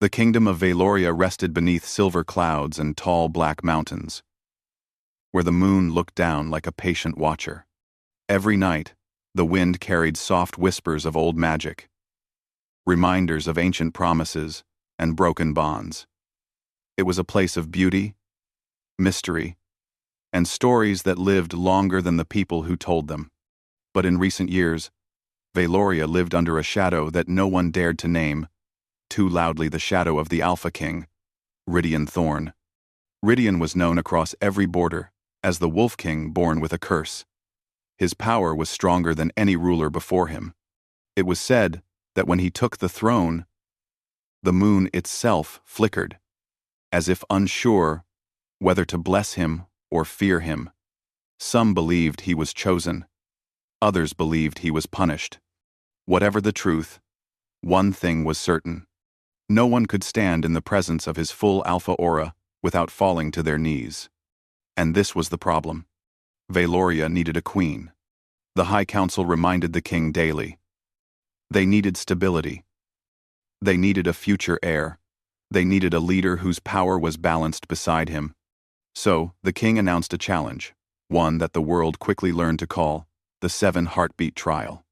The kingdom of Valoria rested beneath silver clouds and tall black mountains, where the moon looked down like a patient watcher. Every night, the wind carried soft whispers of old magic, reminders of ancient promises and broken bonds. It was a place of beauty, mystery, and stories that lived longer than the people who told them. But in recent years, Valoria lived under a shadow that no one dared to name, too loudly the shadow of the Alpha King, Rydian Thorn. Rydian was known across every border as the Wolf King born with a curse. His power was stronger than any ruler before him. It was said that when he took the throne, the moon itself flickered, as if unsure whether to bless him or fear him. Some believed he was chosen. Others believed he was punished. Whatever the truth, one thing was certain. No one could stand in the presence of his full alpha aura without falling to their knees. And this was the problem. Valoria needed a queen. The High Council reminded the king daily. They needed stability. They needed a future heir. They needed a leader whose power was balanced beside him. So, the king announced a challenge, one that the world quickly learned to call the 7 Heartbeat Trial.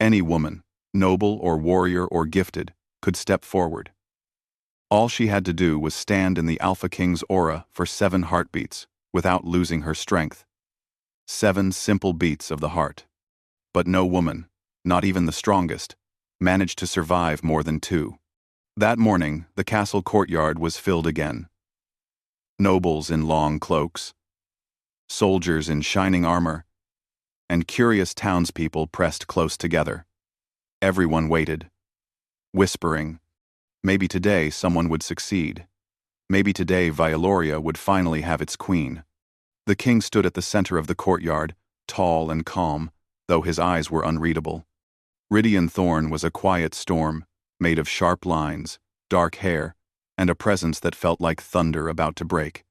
Any woman, noble or warrior or gifted, could step forward. All she had to do was stand in the Alpha King's aura for 7 heartbeats without losing her strength. 7 simple beats of the heart. But no woman, not even the strongest, managed to survive more than 2. That morning, the castle courtyard was filled again. Nobles in long cloaks, soldiers in shining armor, and curious townspeople pressed close together. Everyone waited, whispering, maybe today someone would succeed. Maybe today Valoria would finally have its queen. The king stood at the center of the courtyard, tall and calm, though his eyes were unreadable. Rydian Thorn was a quiet storm, made of sharp lines, dark hair, and a presence that felt like thunder about to break.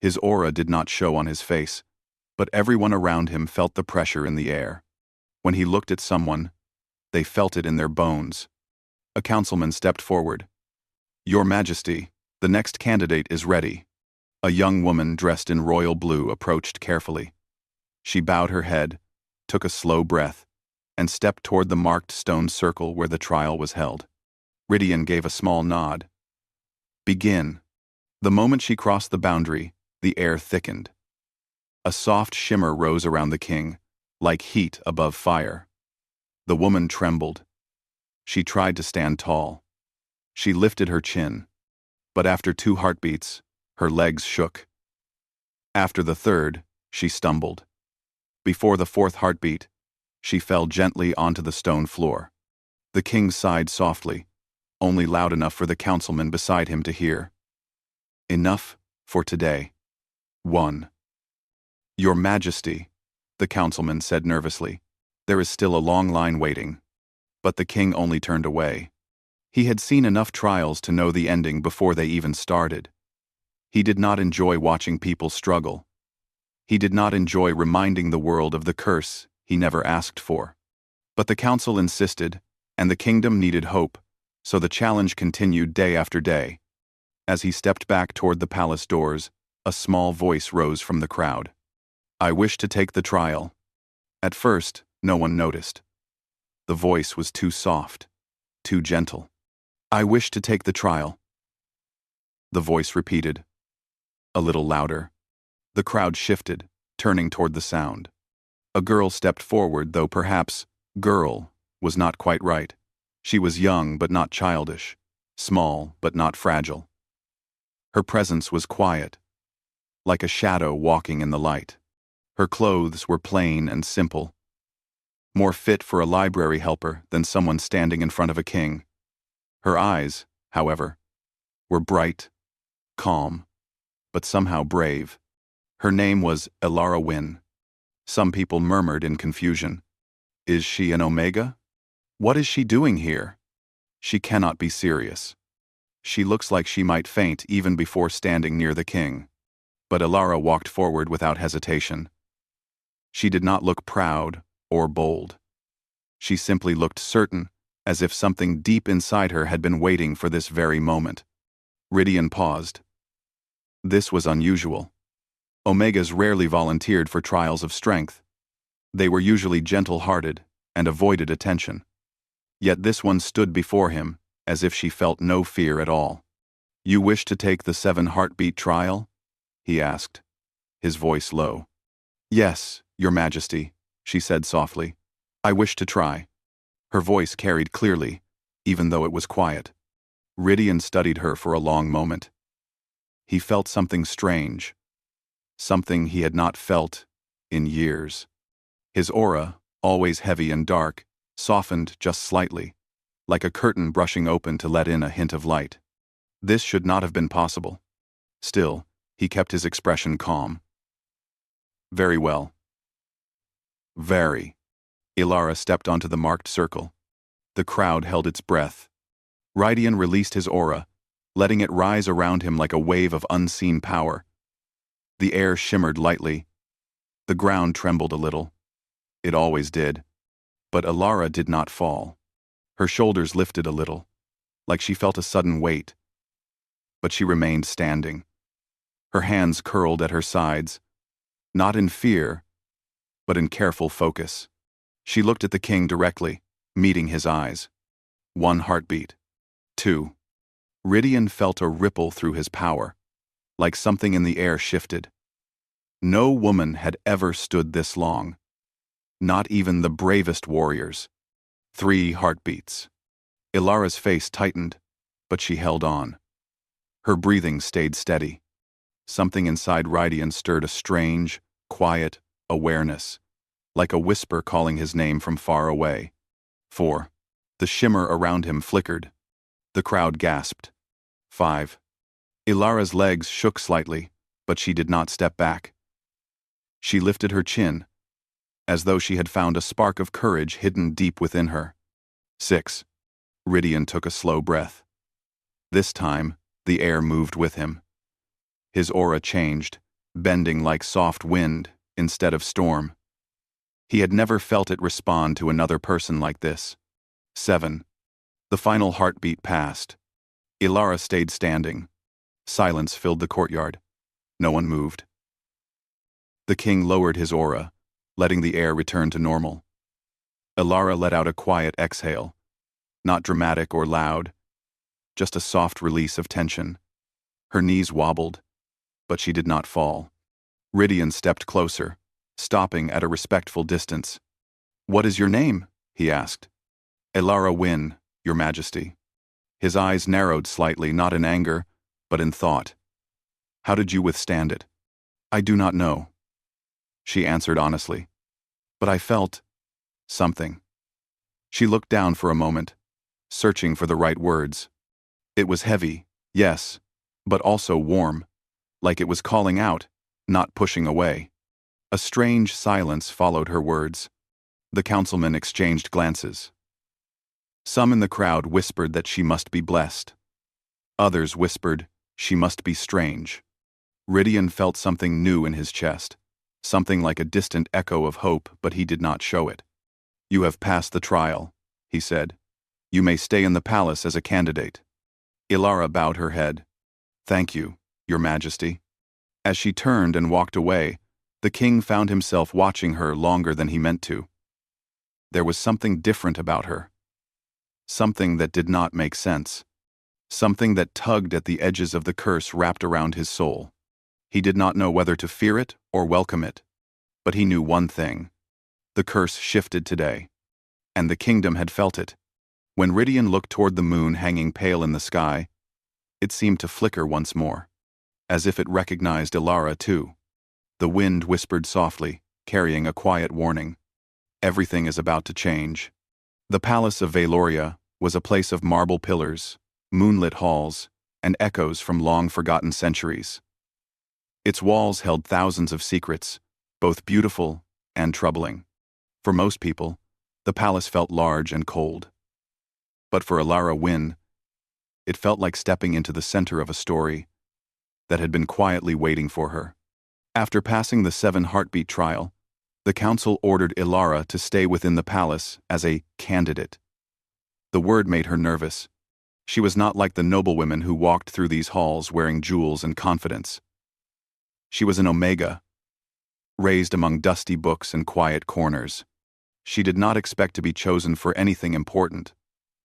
His aura did not show on his face, but everyone around him felt the pressure in the air. When he looked at someone, they felt it in their bones. A councilman stepped forward. "Your Majesty, the next candidate is ready." A young woman dressed in royal blue approached carefully. She bowed her head, took a slow breath, and stepped toward the marked stone circle where the trial was held. Rydian gave a small nod. "Begin." The moment she crossed the boundary, the air thickened. A soft shimmer rose around the king, like heat above fire. The woman trembled. She tried to stand tall. She lifted her chin. But after 2 heartbeats, her legs shook. After the 3rd, she stumbled. Before the 4th heartbeat, she fell gently onto the stone floor. The king sighed softly, only loud enough for the councilman beside him to hear. "Enough for today. 1. Your Majesty," the councilman said nervously, "there is still a long line waiting." But the king only turned away. He had seen enough trials to know the ending before they even started. He did not enjoy watching people struggle. He did not enjoy reminding the world of the curse he never asked for. But the council insisted, and the kingdom needed hope, so the challenge continued day after day. As he stepped back toward the palace doors, a small voice rose from the crowd. "I wish to take the trial." At first, no one noticed. The voice was too soft, too gentle. "I wish to take the trial." The voice repeated, a little louder. The crowd shifted, turning toward the sound. A girl stepped forward, though perhaps "girl" was not quite right. She was young but not childish, small but not fragile. Her presence was quiet, like a shadow walking in the light. Her clothes were plain and simple, more fit for a library helper than someone standing in front of a king. Her eyes, however, were bright, calm, but somehow brave. Her name was Elara Wynn. Some people murmured in confusion. Is she an Omega? What is she doing here? She cannot be serious. She looks like she might faint even before standing near the king. But Elara walked forward without hesitation. She did not look proud or bold. She simply looked certain as if something deep inside her had been waiting for this very moment. Rydian paused. This was unusual. Omegas rarely volunteered for trials of strength. They were usually gentle-hearted and avoided attention. Yet this one stood before him, as if she felt no fear at all. "You wish to take the 7-heartbeat trial?" he asked, his voice low. "Yes, Your Majesty," she said softly. "I wish to try." Her voice carried clearly, even though it was quiet. Rydian studied her for a long moment. He felt something strange, something he had not felt in years. His aura, always heavy and dark, softened just slightly, like a curtain brushing open to let in a hint of light. This should not have been possible. Still, he kept his expression calm. "Very well." "Very." Ilara stepped onto the marked circle. The crowd held its breath. Rydian released his aura, letting it rise around him like a wave of unseen power. The air shimmered lightly. The ground trembled a little. It always did. But Ilara did not fall. Her shoulders lifted a little, like she felt a sudden weight. But she remained standing. Her hands curled at her sides, not in fear, but in careful focus. She looked at the king directly, meeting his eyes. 1 heartbeat. 2. Rydian felt a ripple through his power, like something in the air shifted. No woman had ever stood this long. Not even the bravest warriors. 3 heartbeats. Ilara's face tightened, but she held on. Her breathing stayed steady. Something inside Rydian stirred a strange, quiet awareness, like a whisper calling his name from far away. 4. The shimmer around him flickered. The crowd gasped. 5. Ilara's legs shook slightly, but she did not step back. She lifted her chin, as though she had found a spark of courage hidden deep within her. 6. Rydian took a slow breath. This time, the air moved with him. His aura changed, bending like soft wind instead of storm. He had never felt it respond to another person like this. 7. The final heartbeat passed. Ilara stayed standing. Silence filled the courtyard. No one moved. The king lowered his aura, letting the air return to normal. Ilara let out a quiet exhale, not dramatic or loud, just a soft release of tension. Her knees wobbled, but she did not fall. Rydian stepped closer, stopping at a respectful distance. "What is your name?" he asked. "Ilara Wynn, Your Majesty." His eyes narrowed slightly, not in anger, but in thought. "How did you withstand it?" "I do not know," she answered honestly. "But I felt something." She looked down for a moment, searching for the right words. It was heavy, yes, but also warm, like it was calling out, not pushing away. A strange silence followed her words. The councilmen exchanged glances. Some in the crowd whispered that she must be blessed. Others whispered she must be strange. Rydian felt something new in his chest, something like a distant echo of hope, but he did not show it. "You have passed the trial," he said. "You may stay in the palace as a candidate." Ilara bowed her head. "Thank you, Your Majesty." As she turned and walked away, the king found himself watching her longer than he meant to. There was something different about her. Something that did not make sense. Something that tugged at the edges of the curse wrapped around his soul. He did not know whether to fear it or welcome it. But he knew one thing. The curse shifted today. And the kingdom had felt it. When Rydian looked toward the moon hanging pale in the sky, it seemed to flicker once more, as if it recognized Ilara too. The wind whispered softly, carrying a quiet warning. Everything is about to change. The palace of Valoria was a place of marble pillars, moonlit halls, and echoes from long-forgotten centuries. Its walls held thousands of secrets, both beautiful and troubling. For most people, the palace felt large and cold. But for Ilara Wynn, it felt like stepping into the center of a story that had been quietly waiting for her. After passing the 7-heartbeat trial, the council ordered Ilara to stay within the palace as a candidate. The word made her nervous. She was not like the noblewomen who walked through these halls wearing jewels and confidence. She was an Omega, raised among dusty books and quiet corners. She did not expect to be chosen for anything important,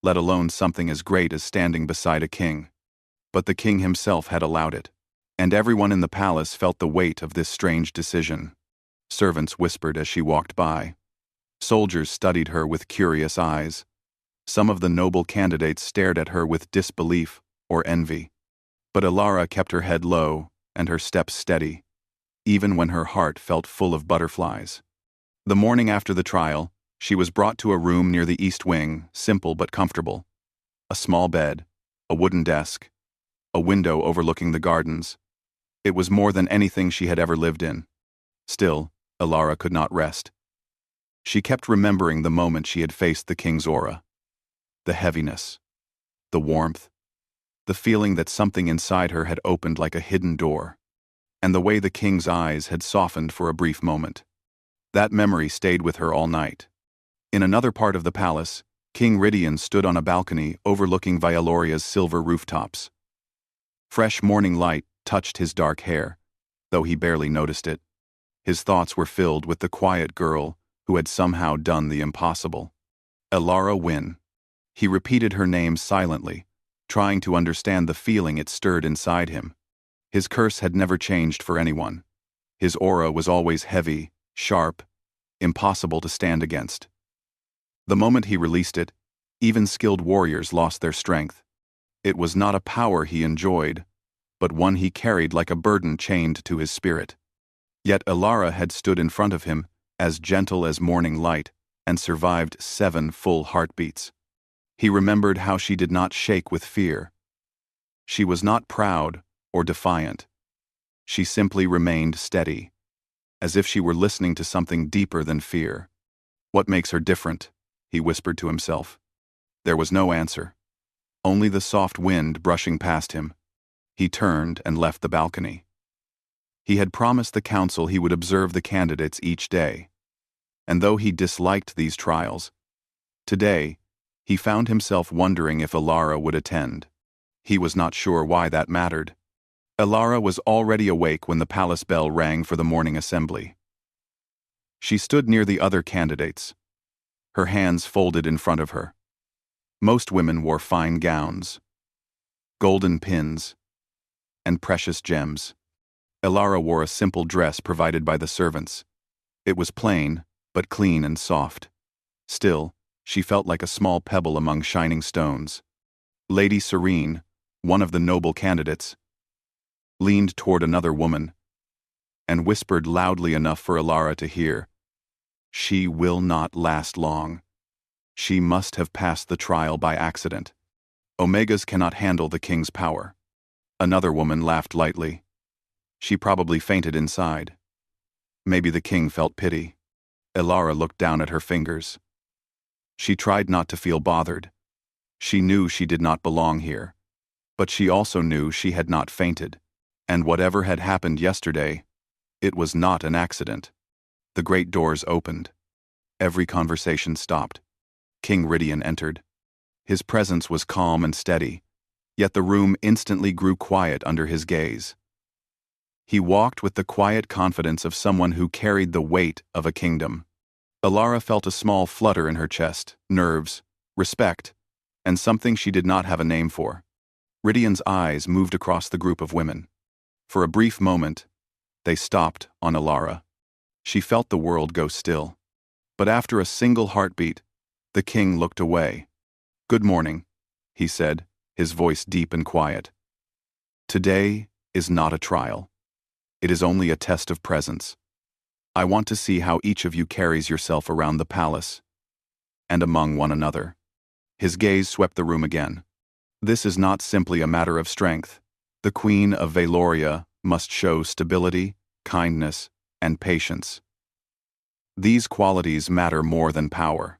let alone something as great as standing beside a king. But the king himself had allowed it, and everyone in the palace felt the weight of this strange decision. Servants whispered as she walked by. Soldiers studied her with curious eyes. Some of the noble candidates stared at her with disbelief or envy. But Elara kept her head low and her steps steady, even when her heart felt full of butterflies. The morning after the trial, she was brought to a room near the east wing, simple but comfortable. A small bed, a wooden desk, a window overlooking the gardens. It was more than anything she had ever lived in. Still, Elara could not rest. She kept remembering the moment she had faced the king's aura. The heaviness, the warmth, the feeling that something inside her had opened like a hidden door, and the way the king's eyes had softened for a brief moment. That memory stayed with her all night. In another part of the palace, King Rydian stood on a balcony overlooking Vialoria's silver rooftops. Fresh morning light touched his dark hair, though he barely noticed it. His thoughts were filled with the quiet girl who had somehow done the impossible. Elara Wynn. He repeated her name silently, trying to understand the feeling it stirred inside him. His curse had never changed for anyone. His aura was always heavy, sharp, impossible to stand against. The moment he released it, even skilled warriors lost their strength. It was not a power he enjoyed, but one he carried like a burden chained to his spirit. Yet Elara had stood in front of him, as gentle as morning light, and survived 7 full heartbeats. He remembered how she did not shake with fear. She was not proud or defiant. She simply remained steady, as if she were listening to something deeper than fear. "What makes her different?" he whispered to himself. There was no answer, only the soft wind brushing past him. He turned and left the balcony. He had promised the council he would observe the candidates each day. And though he disliked these trials, today, he found himself wondering if Elara would attend. He was not sure why that mattered. Elara was already awake when the palace bell rang for the morning assembly. She stood near the other candidates, her hands folded in front of her. Most women wore fine gowns, golden pins, and precious gems. Elara wore a simple dress provided by the servants. It was plain, but clean and soft. Still, she felt like a small pebble among shining stones. Lady Serene, one of the noble candidates, leaned toward another woman and whispered loudly enough for Elara to hear, "She will not last long. She must have passed the trial by accident. Omegas cannot handle the king's power." Another woman laughed lightly. She probably fainted inside. Maybe the king felt pity. Elara looked down at her fingers. She tried not to feel bothered. She knew she did not belong here. But she also knew she had not fainted. And whatever had happened yesterday, it was not an accident. The great doors opened. Every conversation stopped. King Rydian entered. His presence was calm and steady, yet the room instantly grew quiet under his gaze. He walked with the quiet confidence of someone who carried the weight of a kingdom. Elara felt a small flutter in her chest, nerves, respect, and something she did not have a name for. Rydian's eyes moved across the group of women. For a brief moment, they stopped on Elara. She felt the world go still. But after a single heartbeat, the king looked away. "Good morning," he said, his voice deep and quiet. "Today is not a trial. It is only a test of presence. I want to see how each of you carries yourself around the palace and among one another." His gaze swept the room again. "This is not simply a matter of strength. The Queen of Valoria must show stability, kindness, and patience. These qualities matter more than power."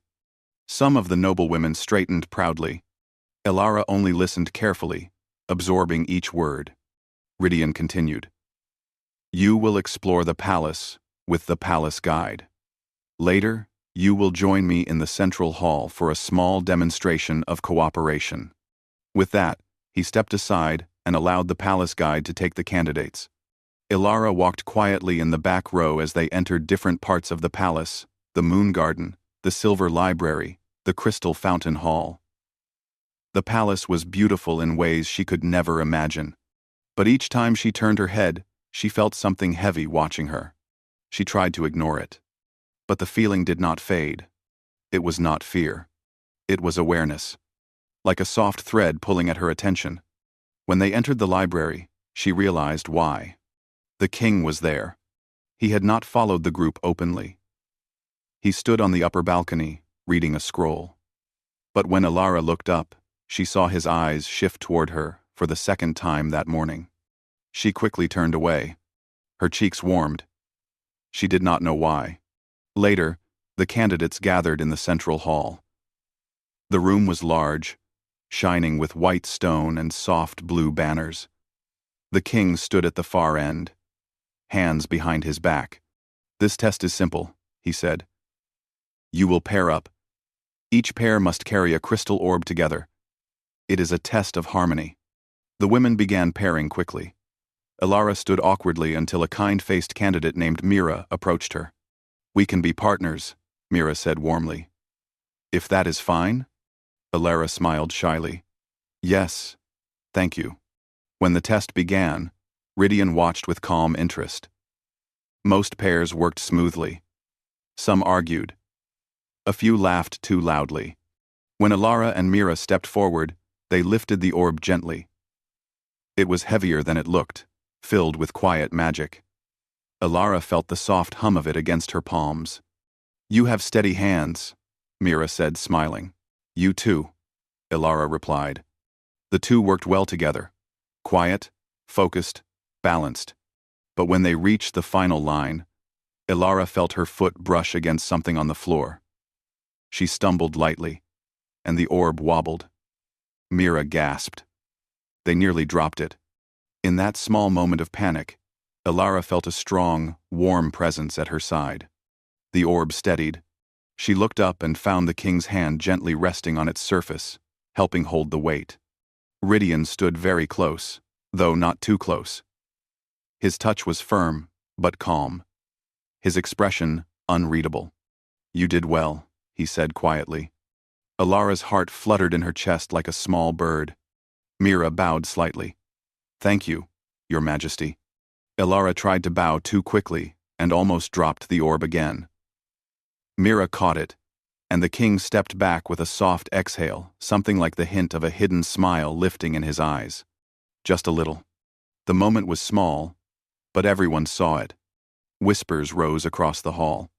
Some of the noblewomen straightened proudly. Elara only listened carefully, absorbing each word. Rydian continued. "You will explore the palace with the palace guide. Later, You will join me in the central hall for a small demonstration of cooperation." With that, he stepped aside and allowed the palace guide to take the candidates. Ilara walked quietly in the back row as they entered different parts of the palace: the moon garden, the silver library, the crystal fountain hall. The palace was beautiful in ways she could never imagine. But each time she turned her head, she felt something heavy watching her. She tried to ignore it. But the feeling did not fade. It was not fear. It was awareness. Like a soft thread pulling at her attention. When they entered the library, she realized why. The king was there. He had not followed the group openly. He stood on the upper balcony, reading a scroll. But when Ilara looked up, she saw his eyes shift toward her for the second time that morning. She quickly turned away. Her cheeks warmed. She did not know why. Later, the candidates gathered in the central hall. The room was large, shining with white stone and soft blue banners. The king stood at the far end, hands behind his back. "This test is simple," he said. "You will pair up. Each pair must carry a crystal orb together. It is a test of harmony." The women began pairing quickly. Ilara stood awkwardly until a kind-faced candidate named Mira approached her. "We can be partners," Mira said warmly. "If that is fine?" Ilara smiled shyly. "Yes, thank you." When the test began, Rydian watched with calm interest. Most pairs worked smoothly. Some argued. A few laughed too loudly. When Ilara and Mira stepped forward, they lifted the orb gently. It was heavier than it looked, filled with quiet magic. Ilara felt the soft hum of it against her palms. "You have steady hands," Mira said, smiling. "You too," Ilara replied. The two worked well together. Quiet, focused, balanced. But when they reached the final line, Ilara felt her foot brush against something on the floor. She stumbled lightly, and the orb wobbled. Mira gasped. They nearly dropped it. In that small moment of panic, Ilara felt a strong, warm presence at her side. The orb steadied. She looked up and found the king's hand gently resting on its surface, helping hold the weight. Rydian stood very close, though not too close. His touch was firm, but calm. His expression unreadable. "You did well," he said quietly. Ilara's heart fluttered in her chest like a small bird. Mira bowed slightly. "Thank you, Your Majesty." Ilara tried to bow too quickly and almost dropped the orb again. Mira caught it, and the king stepped back with a soft exhale, something like the hint of a hidden smile lifting in his eyes. Just a little. The moment was small, but everyone saw it. Whispers rose across the hall.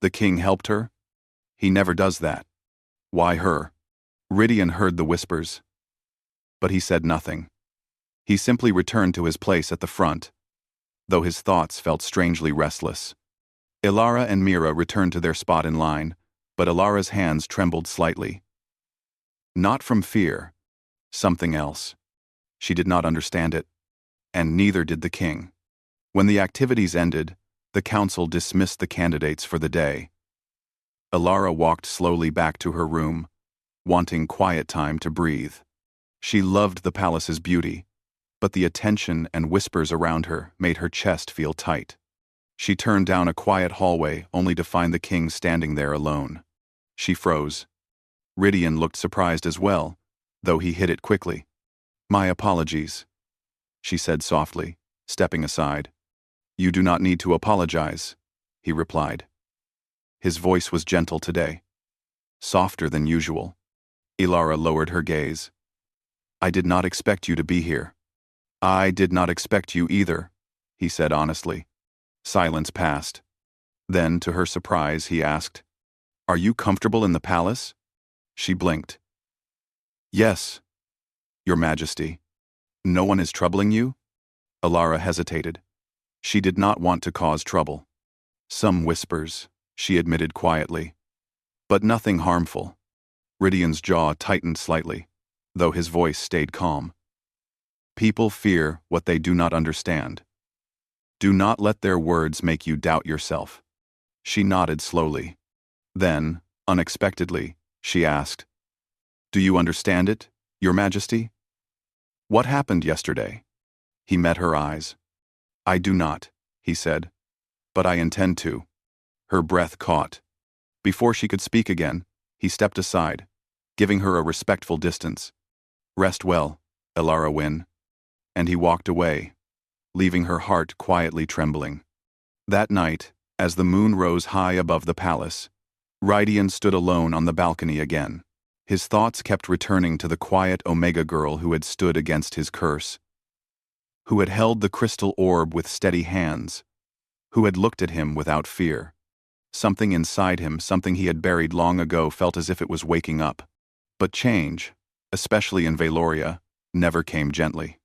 "The king helped her? He never does that. Why her?" Rydian heard the whispers, but he said nothing. He simply returned to his place at the front, though his thoughts felt strangely restless. Ilara and Mira returned to their spot in line, but Ilara's hands trembled slightly. Not from fear, something else. She did not understand it, and neither did the king. When the activities ended, the council dismissed the candidates for the day. Ilara walked slowly back to her room, wanting quiet time to breathe. She loved the palace's beauty, but the attention and whispers around her made her chest feel tight. She turned down a quiet hallway only to find the king standing there alone. She froze. Rydian looked surprised as well, though he hid it quickly. "My apologies," she said softly, stepping aside. "You do not need to apologize," he replied. His voice was gentle today, softer than usual. Ilara lowered her gaze. "I did not expect you to be here." "I did not expect you either," he said honestly. Silence passed. Then, to her surprise, he asked, "Are you comfortable in the palace?" She blinked. "Yes, Your Majesty." "No one is troubling you?" Ilara hesitated. She did not want to cause trouble. "Some whispers," she admitted quietly. "But nothing harmful." Rydian's jaw tightened slightly, though his voice stayed calm. "People fear what they do not understand. Do not let their words make you doubt yourself." She nodded slowly. Then, unexpectedly, she asked, "Do you understand it, Your Majesty? What happened yesterday?" He met her eyes. "I do not," he said, "but I intend to." Her breath caught. Before she could speak again, he stepped aside, giving her a respectful distance. "Rest well, Elara Wynne." And he walked away, leaving her heart quietly trembling. That night, as the moon rose high above the palace, Rydian stood alone on the balcony again. His thoughts kept returning to the quiet Omega girl who had stood against his curse, who had held the crystal orb with steady hands, who had looked at him without fear. Something inside him, something he had buried long ago, felt as if it was waking up. But change, especially in Valoria, never came gently.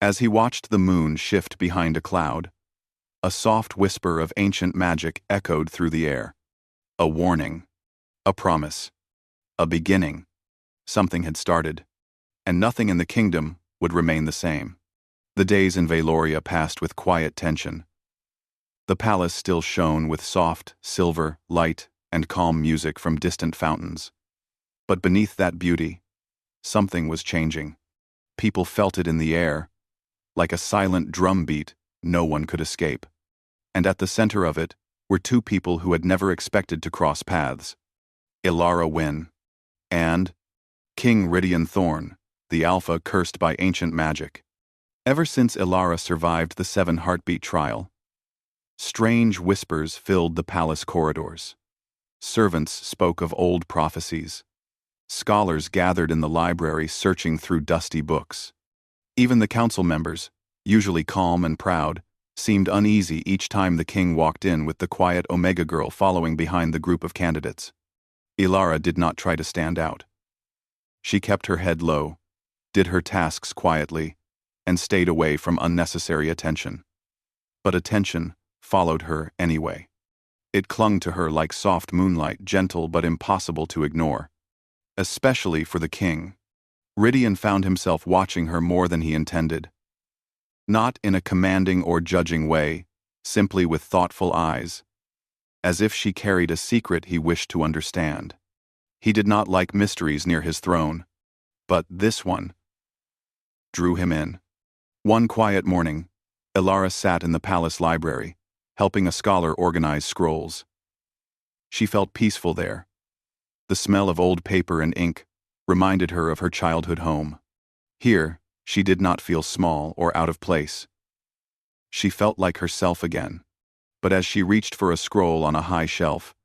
As he watched the moon shift behind a cloud, a soft whisper of ancient magic echoed through the air. A warning. A promise. A beginning. Something had started, and nothing in the kingdom would remain the same. The days in Valoria passed with quiet tension. The palace still shone with soft, silver light and calm music from distant fountains. But beneath that beauty, something was changing. People felt it in the air, like a silent drumbeat no one could escape. And at the center of it were two people who had never expected to cross paths: Elara Wynne and King Rydian Thorn, the Alpha cursed by ancient magic. Ever since Elara survived the 7 heartbeat trial, strange whispers filled the palace corridors. Servants spoke of old prophecies. Scholars gathered in the library searching through dusty books. Even the council members, usually calm and proud, seemed uneasy each time the king walked in with the quiet Omega girl following behind the group of candidates. Elara did not try to stand out. She kept her head low, did her tasks quietly, and stayed away from unnecessary attention. But attention followed her anyway. It clung to her like soft moonlight, gentle but impossible to ignore. Especially for the king. Rydian found himself watching her more than he intended. Not in a commanding or judging way, simply with thoughtful eyes, as if she carried a secret he wished to understand. He did not like mysteries near his throne, but this one drew him in. One quiet morning, Elara sat in the palace library, helping a scholar organize scrolls. She felt peaceful there. The smell of old paper and ink reminded her of her childhood home. Here, she did not feel small or out of place. She felt like herself again. But as she reached for a scroll on a high shelf,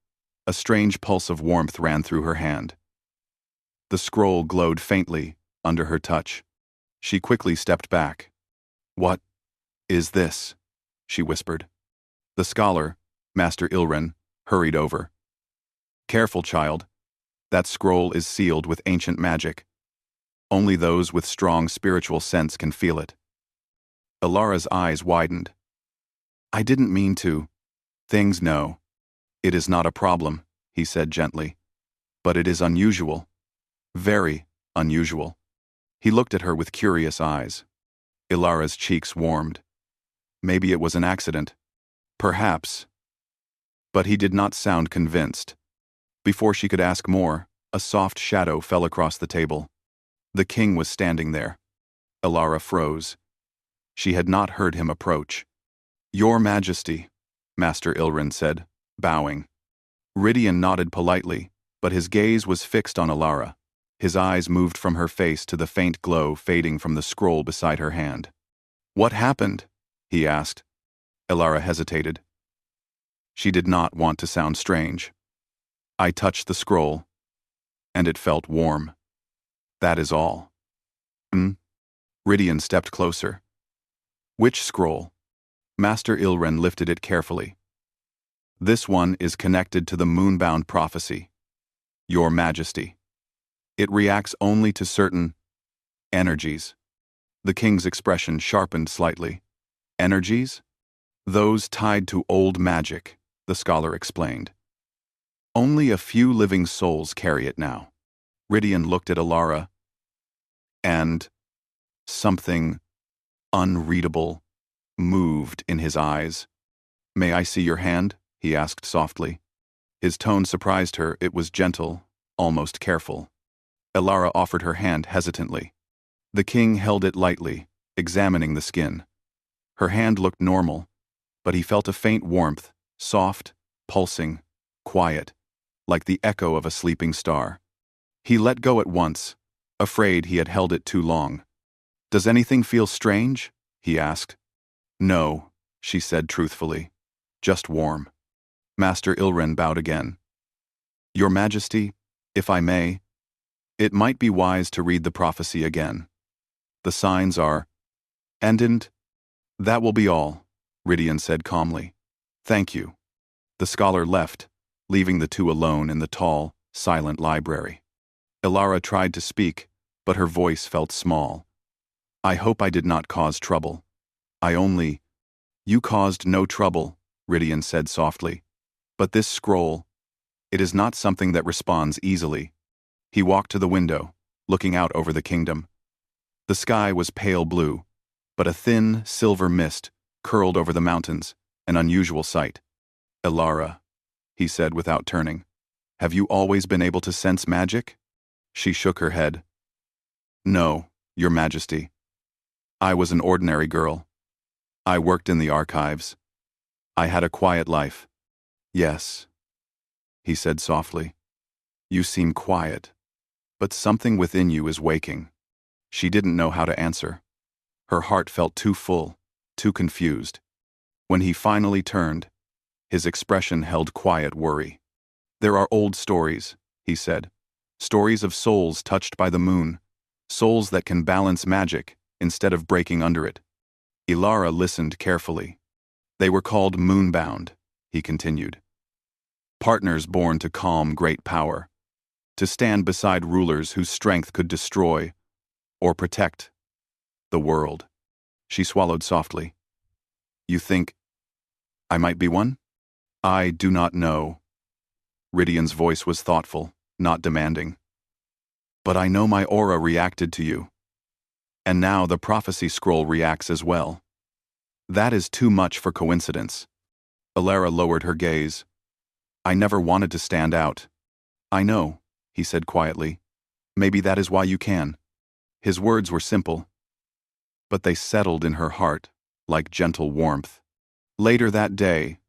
a strange pulse of warmth ran through her hand. The scroll glowed faintly under her touch. She quickly stepped back. "What is this?" she whispered. The scholar, Master Ilren, hurried over. "Careful, child. That scroll is sealed with ancient magic. Only those with strong spiritual sense can feel it." Elara's eyes widened. "I didn't mean to. Things no. It is not a problem," he said gently. "But it is unusual. Very unusual." He looked at her with curious eyes. Elara's cheeks warmed. Maybe it was an accident. Perhaps. But he did not sound convinced. Before she could ask more, a soft shadow fell across the table. The king was standing there. Elara froze. She had not heard him approach. "Your Majesty," Master Ilren said, bowing. Rydian nodded politely, but his gaze was fixed on Elara. His eyes moved from her face to the faint glow fading from the scroll beside her hand. "What happened?" he asked. Elara hesitated. She did not want to sound strange. "I touched the scroll, and it felt warm. That is all." Rydian stepped closer. "Which scroll?" Master Ilren lifted it carefully. "This one is connected to the moonbound prophecy, Your Majesty. It reacts only to certain energies." The king's expression sharpened slightly. "Energies?" "Those tied to old magic," the scholar explained. "Only a few living souls carry it now." Rydian looked at Elara, and something unreadable moved in his eyes. "May I see your hand?" he asked softly. His tone surprised her. It was gentle, almost careful. Elara offered her hand hesitantly. The king held it lightly, examining the skin. Her hand looked normal, but he felt a faint warmth, soft, pulsing, quiet, like the echo of a sleeping star. He let go at once, afraid he had held it too long. "Does anything feel strange?" he asked. "No," she said truthfully. "Just warm." Master Ilren bowed again. "Your Majesty, if I may, it might be wise to read the prophecy again. The signs are ended." "That will be all," Rydian said calmly. "Thank you." The scholar left, leaving the two alone in the tall, silent library. Elara tried to speak, but her voice felt small. "I hope I did not cause trouble. You caused no trouble," Rydian said softly. "But this scroll, it is not something that responds easily." He walked to the window, looking out over the kingdom. The sky was pale blue, but a thin, silver mist curled over the mountains, an unusual sight. "Elara," he said without turning, "have you always been able to sense magic?" She shook her head. "No, Your Majesty. I was an ordinary girl. I worked in the archives. I had a quiet life." "Yes," he said softly. "You seem quiet, but something within you is waking." She didn't know how to answer. Her heart felt too full, too confused. When he finally turned, his expression held quiet worry. "There are old stories," he said. "Stories of souls touched by the moon, souls that can balance magic instead of breaking under it." Elara listened carefully. "They were called moonbound," he continued. "Partners born to calm great power, to stand beside rulers whose strength could destroy or protect the world." She swallowed softly. "You think I might be one?" "I do not know." Rydian's voice was thoughtful, not demanding. "But I know my aura reacted to you. And now the prophecy scroll reacts as well. That is too much for coincidence." Elara lowered her gaze. "I never wanted to stand out." "I know," he said quietly. "Maybe that is why you can." His words were simple, but they settled in her heart like gentle warmth. Later that day,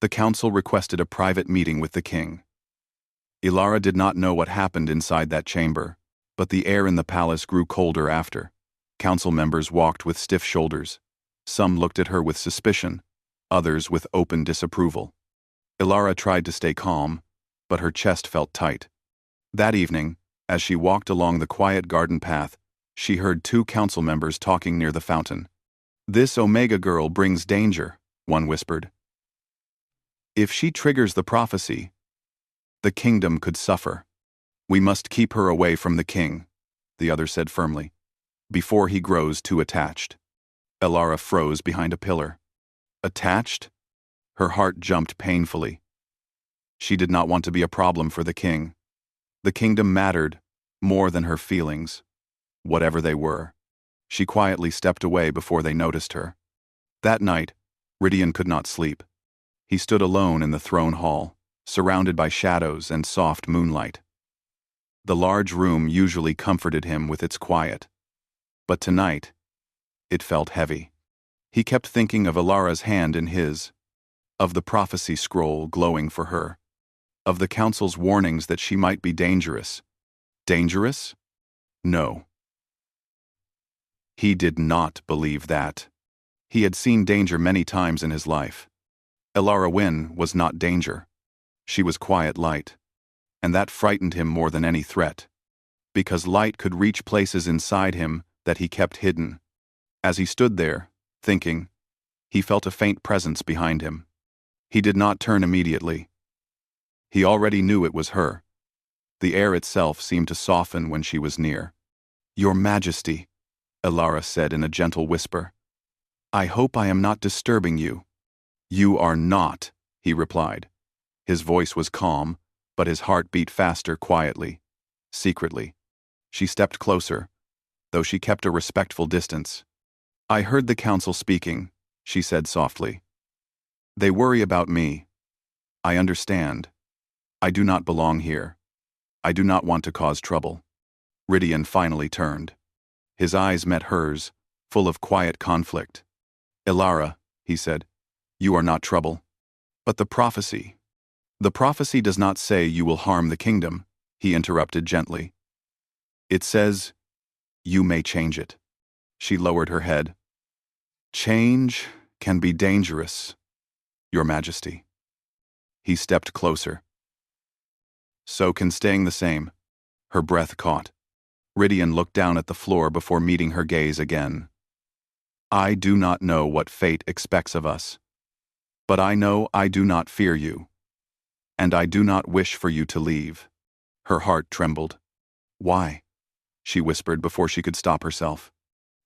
the council requested a private meeting with the king. Elara did not know what happened inside that chamber, but the air in the palace grew colder after. Council members walked with stiff shoulders. Some looked at her with suspicion, others with open disapproval. Elara tried to stay calm, but her chest felt tight. That evening, as she walked along the quiet garden path, she heard two council members talking near the fountain. "This Omega girl brings danger," one whispered. "If she triggers the prophecy, the kingdom could suffer. We must keep her away from the king," the other said firmly, "before he grows too attached." Elara froze behind a pillar. Attached? Her heart jumped painfully. She did not want to be a problem for the king. The kingdom mattered more than her feelings, whatever they were. She quietly stepped away before they noticed her. That night, Rydian could not sleep. He stood alone in the throne hall, surrounded by shadows and soft moonlight. The large room usually comforted him with its quiet, but tonight, it felt heavy. He kept thinking of Elara's hand in his, of the prophecy scroll glowing for her, of the council's warnings that she might be dangerous. Dangerous? No. He did not believe that. He had seen danger many times in his life. Elara Wynn was not danger. She was quiet light, and that frightened him more than any threat, because light could reach places inside him that he kept hidden. As he stood there, thinking, he felt a faint presence behind him. He did not turn immediately. He already knew it was her. The air itself seemed to soften when she was near. "Your Majesty," Elara said in a gentle whisper, "I hope I am not disturbing you." "You are not," he replied. His voice was calm, but his heart beat faster quietly, secretly. She stepped closer, though she kept a respectful distance. "I heard the council speaking," she said softly. "They worry about me. I understand. I do not belong here. I do not want to cause trouble. Rydian finally turned. His eyes met hers, full of quiet conflict. Ilara, he said, you are not trouble. But the prophecy. The prophecy does not say you will harm the kingdom, he interrupted gently. It says, you may change it. She lowered her head. Change can be dangerous, Your Majesty. He stepped closer. So can staying the same. Her breath caught. Rydian looked down at the floor before meeting her gaze again. I do not know what fate expects of us. But I know I do not fear you. And I do not wish for you to leave. Her heart trembled. Why? She whispered before she could stop herself.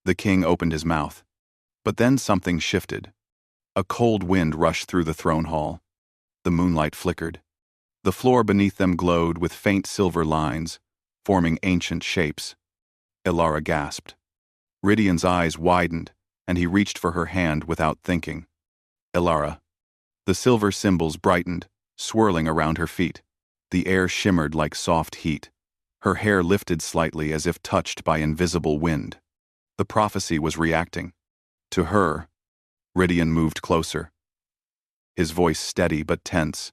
The king opened his mouth. But then something shifted. A cold wind rushed through the throne hall. The moonlight flickered. The floor beneath them glowed with faint silver lines, forming ancient shapes. Ilara gasped. Rydian's eyes widened, and he reached for her hand without thinking. Ilara. The silver symbols brightened, swirling around her feet. The air shimmered like soft heat. Her hair lifted slightly as if touched by invisible wind. The prophecy was reacting. To her, Rydian moved closer. His voice steady but tense.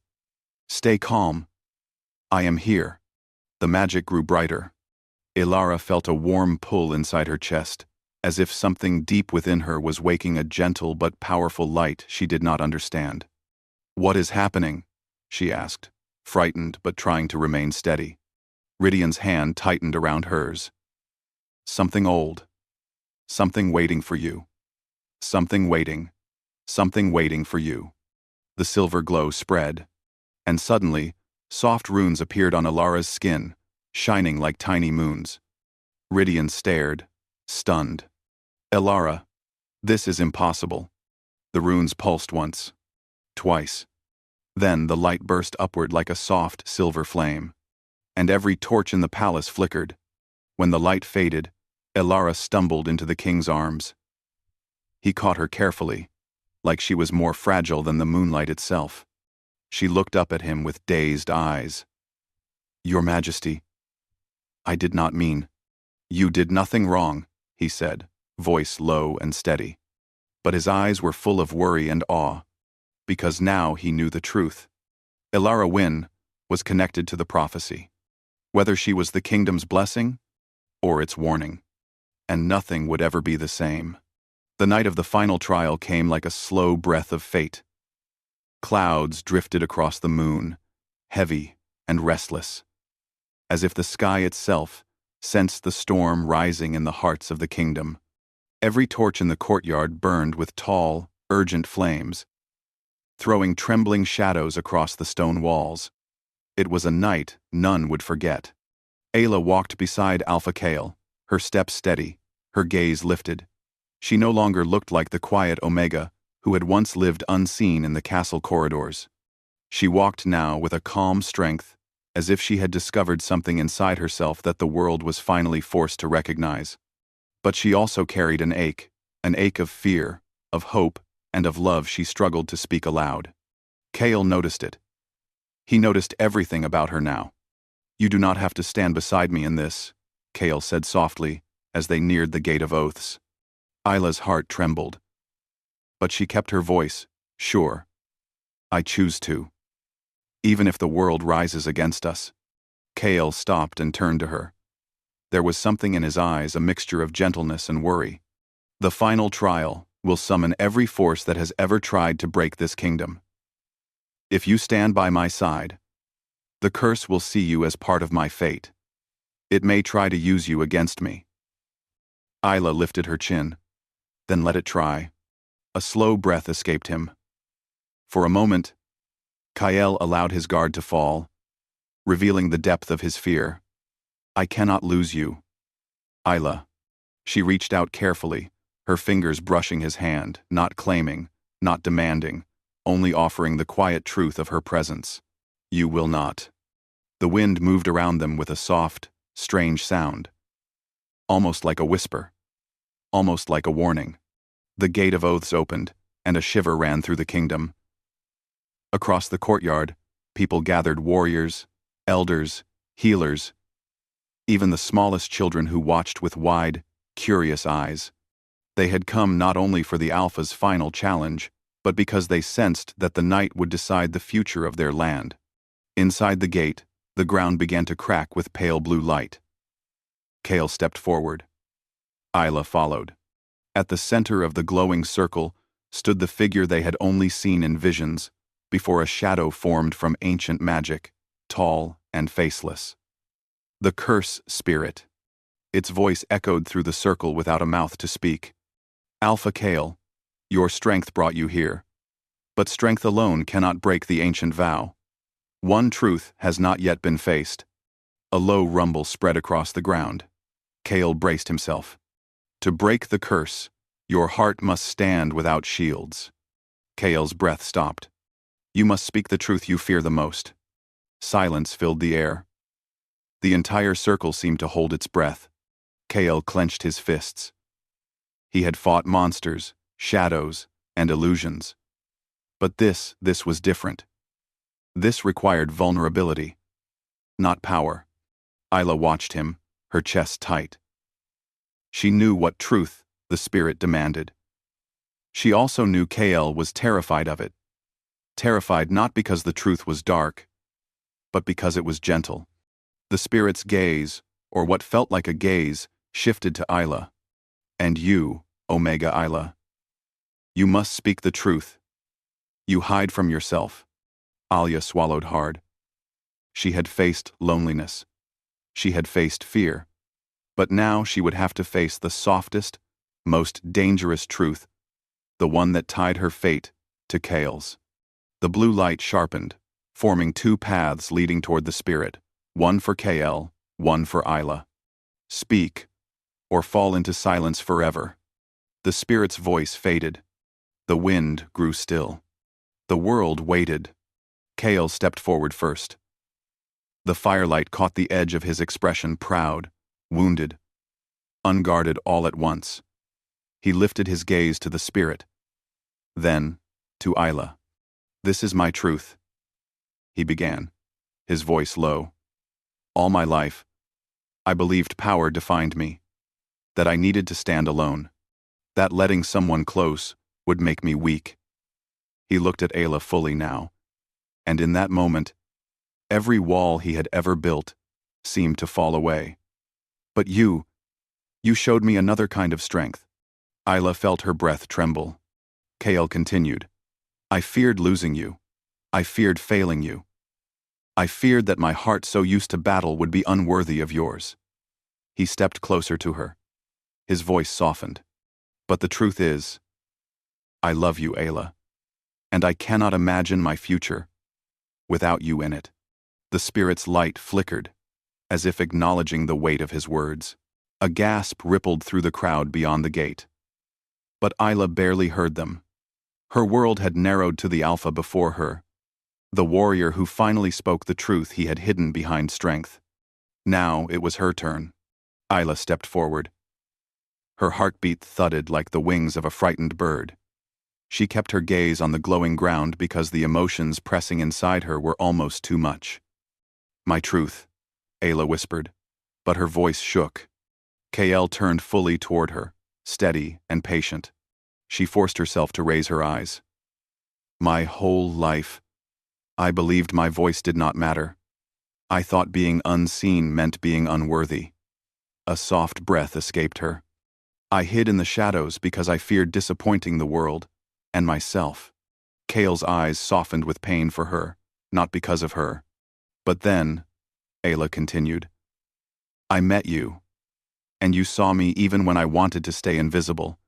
Stay calm. I am here. The magic grew brighter. Ilara felt a warm pull inside her chest, as if something deep within her was waking a gentle but powerful light she did not understand. What is happening? She asked, frightened but trying to remain steady. Rydian's hand tightened around hers. Something old. Something waiting for you. Something waiting. Something waiting for you. The silver glow spread, and suddenly, soft runes appeared on Ilara's skin, shining like tiny moons. Rydian stared, stunned. Ilara, this is impossible. The runes pulsed once, twice. Then the light burst upward like a soft silver flame, and every torch in the palace flickered. When the light faded, Ilara stumbled into the king's arms. He caught her carefully, like she was more fragile than the moonlight itself. She looked up at him with dazed eyes. Your Majesty, I did not mean. You did nothing wrong, he said, voice low and steady. But his eyes were full of worry and awe, because now he knew the truth. Ilara Wynn was connected to the prophecy, whether she was the kingdom's blessing or its warning. And nothing would ever be the same. The night of the final trial came like a slow breath of fate. Clouds drifted across the moon, heavy and restless, as if the sky itself sensed the storm rising in the hearts of the kingdom. Every torch in the courtyard burned with tall, urgent flames, throwing trembling shadows across the stone walls. It was a night none would forget. Ayla walked beside Alpha Kale, her steps steady, her gaze lifted. She no longer looked like the quiet Omega who had once lived unseen in the castle corridors. She walked now with a calm strength, as if she had discovered something inside herself that the world was finally forced to recognize. But she also carried an ache of fear, of hope, and of love she struggled to speak aloud. Kale noticed it. He noticed everything about her now. You do not have to stand beside me in this, Kale said softly, as they neared the Gate of Oaths. Ayla's heart trembled. But she kept her voice, sure. I choose to. Even if the world rises against us. Kale stopped and turned to her. There was something in his eyes, a mixture of gentleness and worry. The final trial will summon every force that has ever tried to break this kingdom. If you stand by my side, the curse will see you as part of my fate. It may try to use you against me. Ayla lifted her chin. Then let it try. A slow breath escaped him. For a moment, Kael allowed his guard to fall, revealing the depth of his fear. I cannot lose you. Ayla. She reached out carefully, her fingers brushing his hand, not claiming, not demanding, only offering the quiet truth of her presence. You will not. The wind moved around them with a soft, strange sound. Almost like a whisper. Almost like a warning. The Gate of Oaths opened, and a shiver ran through the kingdom. Across the courtyard, People gathered, warriors, elders, healers, even the smallest children who watched with wide, curious eyes. They had come not only for the Alpha's final challenge, but because they sensed that the night would decide the future of their land. Inside the gate, the ground began to crack with pale blue light. Kale stepped forward. Isla followed. At the center of the glowing circle stood the figure they had only seen in visions, before a shadow formed from ancient magic, tall and faceless. The curse spirit. Its voice echoed through the circle without a mouth to speak. Alpha Kale, your strength brought you here. But strength alone cannot break the ancient vow. One truth has not yet been faced. A low rumble spread across the ground. Kale braced himself. To break the curse, your heart must stand without shields. Kale's breath stopped. You must speak the truth you fear the most. Silence filled the air. The entire circle seemed to hold its breath. Kale clenched his fists. He had fought monsters, shadows, and illusions. But this was different. This required vulnerability, not power. Isla watched him, her chest tight. She knew what truth the spirit demanded. She also knew Kale was terrified of it. Terrified not because the truth was dark, but because it was gentle. The spirit's gaze, or what felt like a gaze, shifted to Isla. And you, Omega Isla. You must speak the truth. You hide from yourself. Alia swallowed hard. She had faced loneliness. She had faced fear. But now she would have to face the softest, most dangerous truth, the one that tied her fate to Kale's. The blue light sharpened, forming two paths leading toward the spirit, one for Kale, one for Isla. Speak, or fall into silence forever. The spirit's voice faded. The wind grew still. The world waited. Kale stepped forward first. The firelight caught the edge of his expression, proud, wounded, unguarded all at once. He lifted his gaze to the spirit. Then, to Isla. This is my truth, he began, his voice low. All my life, I believed power defined me, that I needed to stand alone, that letting someone close would make me weak. He looked at Ayla fully now, and in that moment, every wall he had ever built seemed to fall away. But you showed me another kind of strength. Isla felt her breath tremble. Kale continued. I feared losing you. I feared failing you. I feared that my heart so used to battle would be unworthy of yours. He stepped closer to her. His voice softened. But the truth is, I love you, Ayla, and I cannot imagine my future without you in it. The spirit's light flickered, as if acknowledging the weight of his words. A gasp rippled through the crowd beyond the gate. But Isla barely heard them. Her world had narrowed to the Alpha before her, the warrior who finally spoke the truth he had hidden behind strength. Now it was her turn. Isla stepped forward. Her heartbeat thudded like the wings of a frightened bird. She kept her gaze on the glowing ground because the emotions pressing inside her were almost too much. My truth, Ayla whispered, but her voice shook. Kael turned fully toward her, steady and patient. She forced herself to raise her eyes. My whole life, I believed my voice did not matter. I thought being unseen meant being unworthy. A soft breath escaped her. I hid in the shadows because I feared disappointing the world and myself. Kale's eyes softened with pain for her, not because of her. But then, Ayla continued, I met you, and you saw me even when I wanted to stay invisible.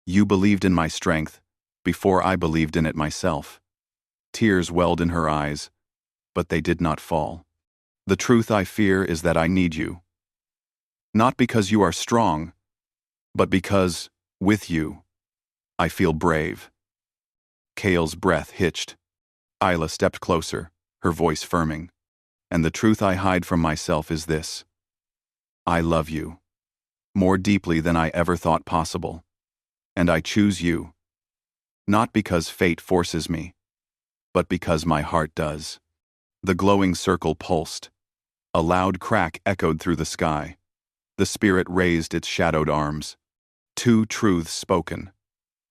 You believed in my strength before I believed in it myself. Tears welled in her eyes, but they did not fall. The truth I fear is that I need you. Not because you are strong, but because, with you, I feel brave. Kale's breath hitched. Isla stepped closer, her voice firming. And the truth I hide from myself is this. I love you, more deeply than I ever thought possible. And I choose you, not because fate forces me, but because my heart does. The glowing circle pulsed. A loud crack echoed through the sky. The spirit raised its shadowed arms. Two truths spoken.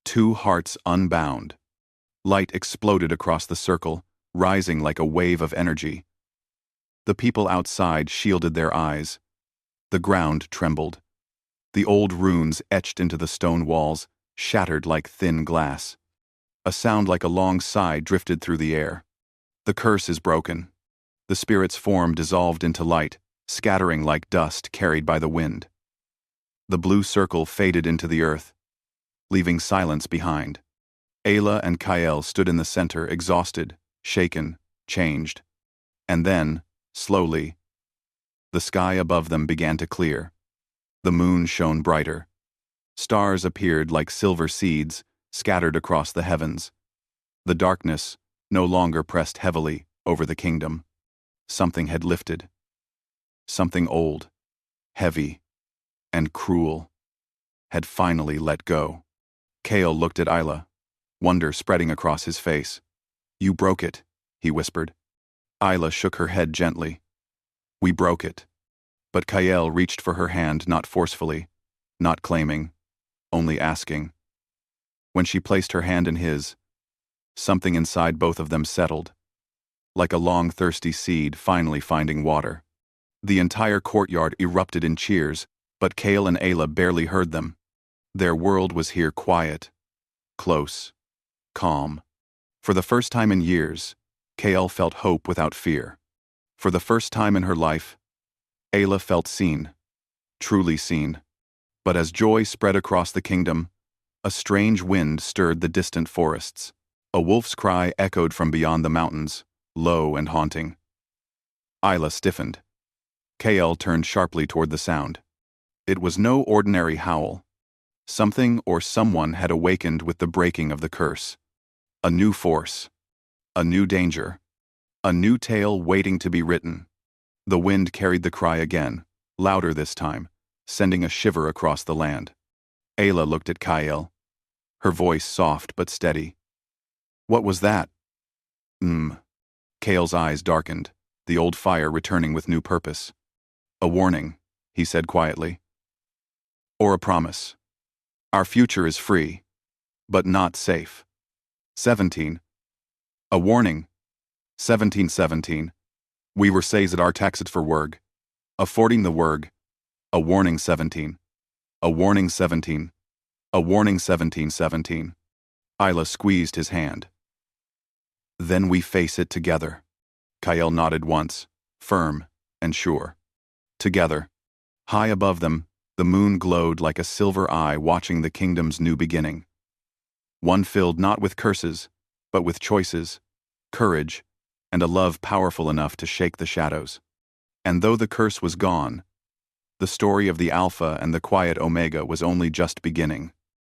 Two hearts unbound. Light exploded across the circle, rising like a wave of energy. The people outside shielded their eyes. The ground trembled. The old runes etched into the stone walls shattered like thin glass. A sound like a long sigh drifted through the air. The curse is broken. The spirit's form dissolved into light, scattering like dust carried by the wind. The blue circle faded into the earth, leaving silence behind. Ayla and Kael stood in the center, exhausted, shaken, changed. And then, slowly, the sky above them began to clear. The moon shone brighter. Stars appeared like silver seeds, scattered across the heavens. The darkness no longer pressed heavily over the kingdom. Something had lifted. Something old, heavy, and cruel had finally let go. Kael looked at Ayla, wonder spreading across his face. "You broke it," he whispered. Ayla shook her head gently. "We broke it." But Kael reached for her hand, not forcefully, not claiming, only asking. When she placed her hand in his, something inside both of them settled, like a long thirsty seed finally finding water. The entire courtyard erupted in cheers, but Kael and Ayla barely heard them. Their world was here quiet, close, calm. For the first time in years, Kael felt hope without fear. For the first time in her life, Ayla felt seen, truly seen. But as joy spread across the kingdom, a strange wind stirred the distant forests. A wolf's cry echoed from beyond the mountains, low and haunting. Ayla stiffened. Kael turned sharply toward the sound. It was no ordinary howl. Something or someone had awakened with the breaking of the curse. A new force. A new danger. A new tale waiting to be written. The wind carried the cry again, louder this time, sending a shiver across the land. Ayla looked at Kael, her voice soft but steady. "What was that?" Kael's eyes darkened, the old fire returning with new purpose. "A warning," he said quietly. "Or a promise. Our future is free, but not safe." 17. A warning. 1717. We were says at our taxes for werg. Affording the werg. A warning 17. A warning 17. A warning 1717. Ayla squeezed his hand. "Then we face it together." Kael nodded once, firm and sure. Together. High above them, the moon glowed like a silver eye watching the kingdom's new beginning. One filled not with curses, but with choices, courage, and a love powerful enough to shake the shadows. And though the curse was gone, the story of the Alpha and the quiet Omega was only just beginning.